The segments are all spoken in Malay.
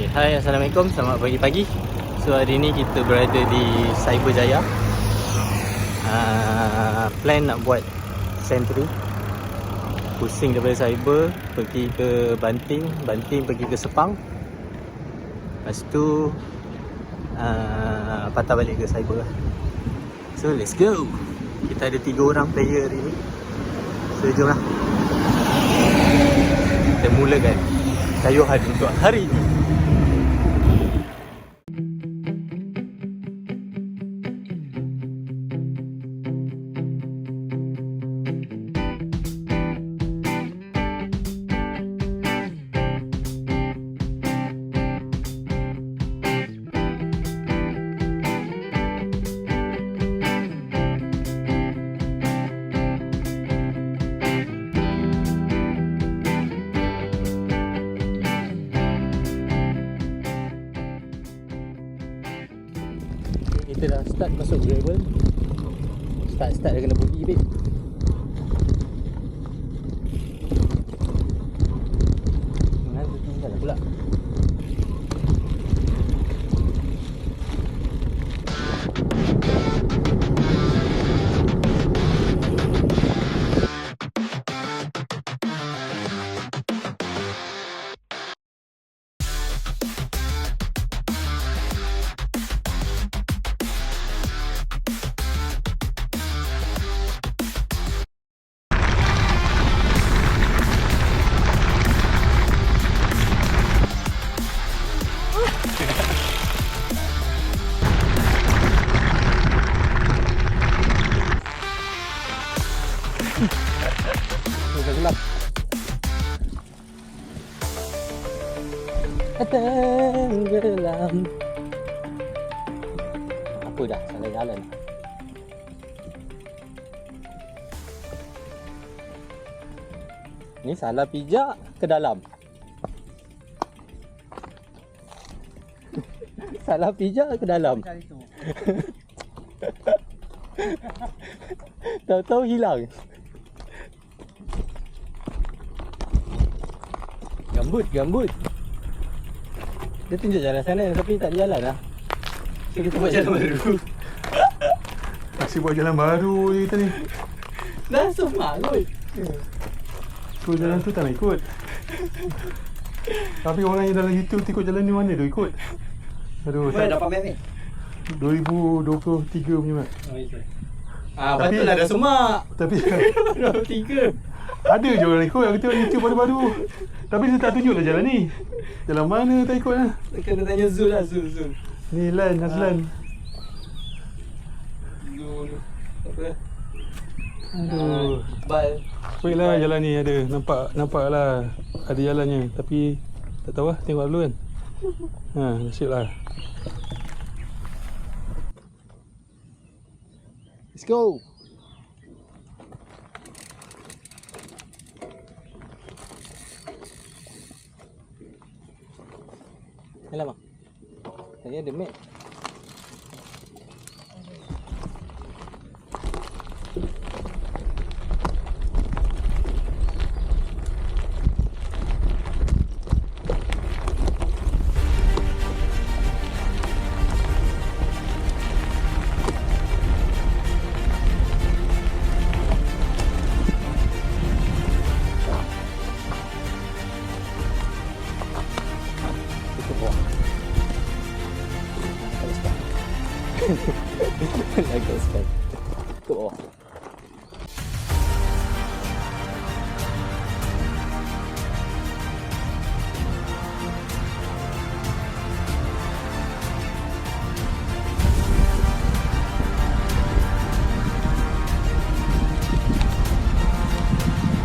Hai, Assalamualaikum, selamat pagi-pagi. So hari ni kita berada di Cyberjaya. Plan nak buat sentry. Pusing daripada Cyber, pergi ke Banting, Banting pergi ke Sepang. Lepas tu patah balik ke Cyber lah. So let's go. Kita ada 3 orang player hari ni. So jom lah, kita mulakan kayuhan untuk hari ini. Kita dah start masuk gravel. Start dah kena bunyi babe. Mana tu tinggal pula. Dah gelap. Tenggelam. Apa dah, salah jalan. Ni salah pijak ke dalam. Salah pijak ke dalam. Tahu-tahu hilang. Gambut. Dia tunjuk jalan sana tapi tak ada jalan lah. So kita buat jalan baru. Masih buat jalan baru je kita ni. Dah semak kot. So jalan tu tak nak ikut. Tapi orang yang dalam YouTube ikut jalan ni mana dia ikut? Aduh, Boleh dapat map ni? 2023 punya map. Betul lah dah semak. Tapi 3. ada je orang ikut. Aku tengok YouTube baru-baru. Tapi dia tak tunjuk lah jalan ni. Jalan mana tak ikut lah. Kena tanya Zul lah, Zul. Ni Lan, Azlan. Zul. Apa? Aduh. Bal. Baik lah jalan ni ada. Nampak lah ada jalannya. Tapi tak tahu lah, tengok dulu kan. Nasib lah. Let's go. Alamak. Tadi ada map. Agak sekali. Ke bawah.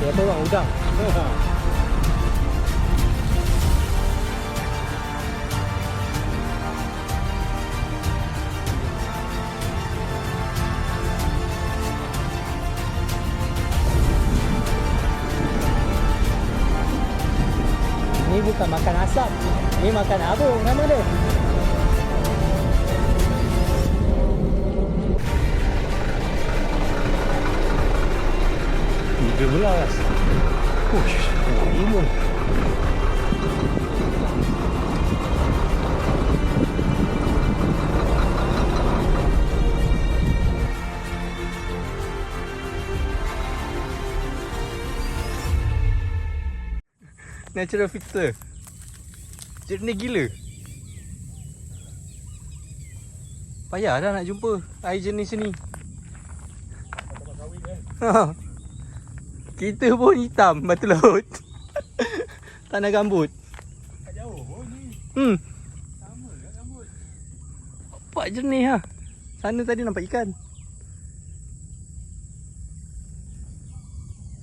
Berapa orang udang? Ni bukan makan asap. Ni makan apa nama dia? Belas. Limon. Natural filter. Jernih gila. Payah dah nak jumpa air jernih sini. Tempat kahwin kan. Kita pun hitam batu laut. Tanah gambut. Tak jauh pun ni. Sama kat rambut. Nampak jernih lah. Sana tadi nampak ikan.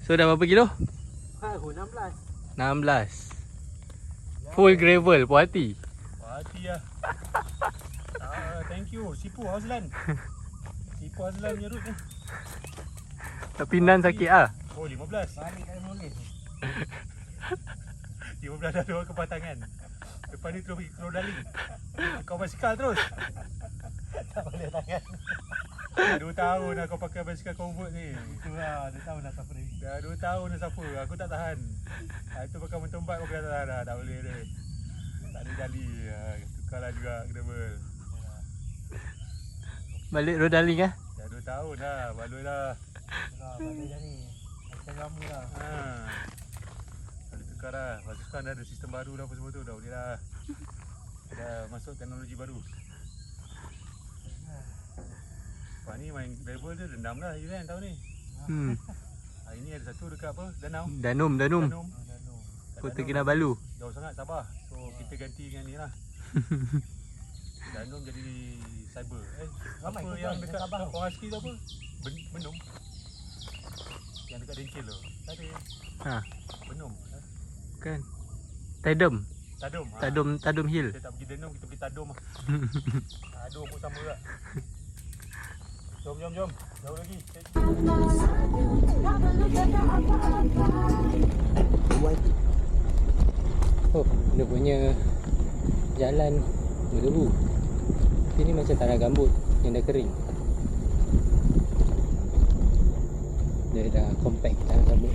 So dah berapa kilo? 16. 16. Full gravel, puas hati. Hati lah. Thank you. Sipu Hazlan. Sipu Hazlan punya root ni. Tapi nan sakit ah. Oh 15. Balik kat Molin. 15 dah dua kepala tangan. Lepas ni terus pergi ke Rodaling. Kau basikal terus. Tak boleh tangan. 2 tahun dah kau pakai basikal comfort ni. Itulah, dia tahu dah suffer. Dah 2 tahun dah suffer. Aku tak tahan. Itu pakai mentombat aku dah tak tahan dah. Tak boleh dah. Tak ada jali. Tukarlah juga gravel. Balik Rodaling ah. Dah 2 tahun dah. Baloi lah. Balik dah ni. Macam lama lah. Boleh tukar lah. Lepas tu sekarang dah ada sistem baru dah apa semua tu. Dah boleh dah. Dah masuk teknologi baru. Lepas ni main gravel dia dendam dah je kan tahun ni. Hari ni ada satu dekat apa? Danau. Danum. Kota Kinabalu. Jauh sangat Sabah. So kita ganti dengan ni lah. Danum jadi cyber. Ramai Apa ke yang tuan, dekat Sabah? orang asli tu apa? Benum. Yang dekat Dengkil tu. Tak ada. Ha, Benum. kan. Tadum. Tadum. Tadum Hill. Kita tak pergi Danum, kita pergi Tadum lah. Tadum pun sama juga. Jom. Jauh lagi. Oh, dia punya jalan berdebu. Ini macam tanah gambut yang dah kering. Dia dah compact tanah gambut.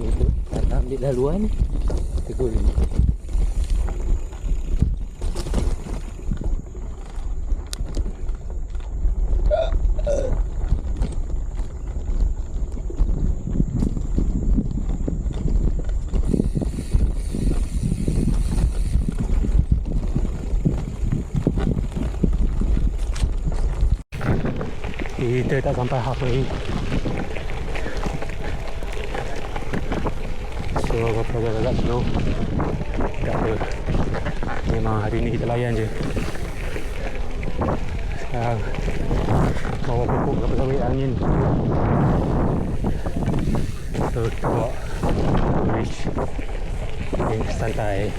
Itu tak nak ambil laluan, terguling. Kita tak sampai halfway. So agak slow. Tak apa. Memang hari ni kita layan je. Sekarang bawa pokok ke pesawat angin. So kita bawa reach yang santai.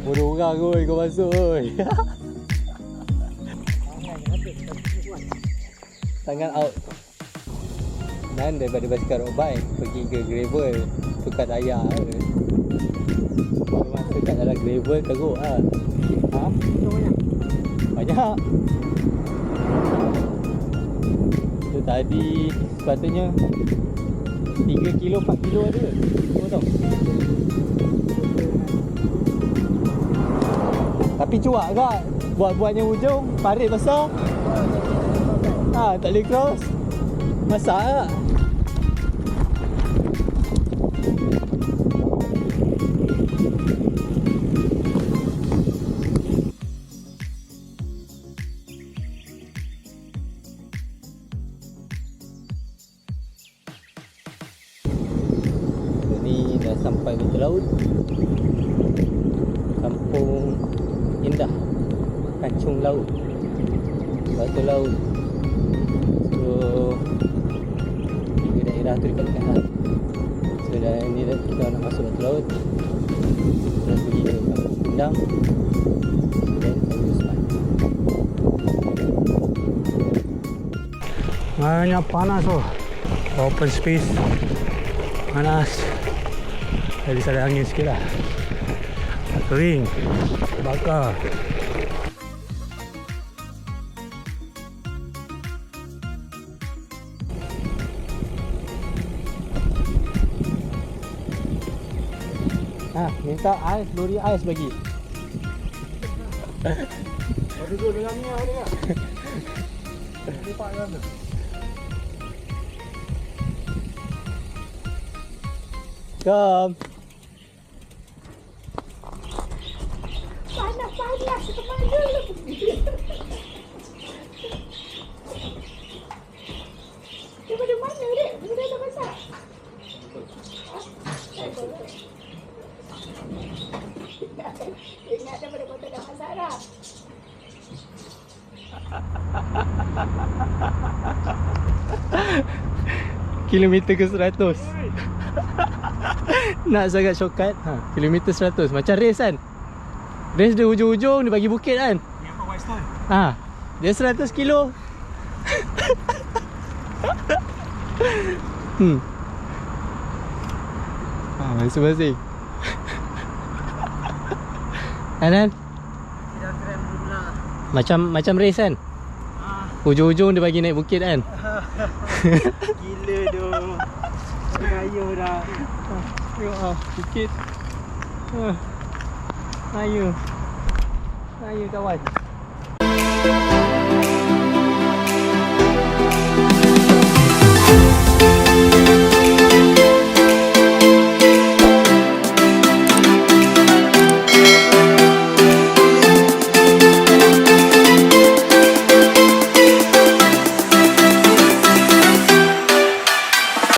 Bodoh orang oi, kau masuk oi. Tangan out. Dan daripada basikal road bike pergi ke gravel, tukar tayar. Kau masuk kat dalam gravel teruk lah. Ha? Banyak. So tadi sepatutnya 3 kilo 4 kilo ada. Kau tahu? Tapi cuak kak. Buat-buatnya hujung parit besar. Tak boleh cross. Masak tak? Ni dah sampai batu laut. Kampung Indah, Kancung Laut, Batu Laut. So tiga daerah tu dekat-dekat lah. So dah ni dah kita nak masuk Batu Laut. Kita pergi ke Kampung Pindang dan Kampung Usman. Banyak panas tu. Open space. Panas. Jadi ada angin sikit lah. Kering. Bakar. Minta ais, lori ais bagi. duduk dengan ni lah dia. Lupa kan tu. Kom. Panas ke mana lu? Daripada mana dek? Daripada dah masak? Ingat daripada kota dah masak dah. Kilometer ke 100. Nak sangat shortcut. Kilometer 100. Macam race kan. Race dia hujung-hujung dia bagi bukit kan. Ni apa Whitestone? Dia 100 kilo. Masing-masing. Anan? Tidak keren pula. Macam race kan. Hujung-hujung dia bagi naik bukit kan. Gila tu. Kaya dah. Tengok bukit. Ayo kawan.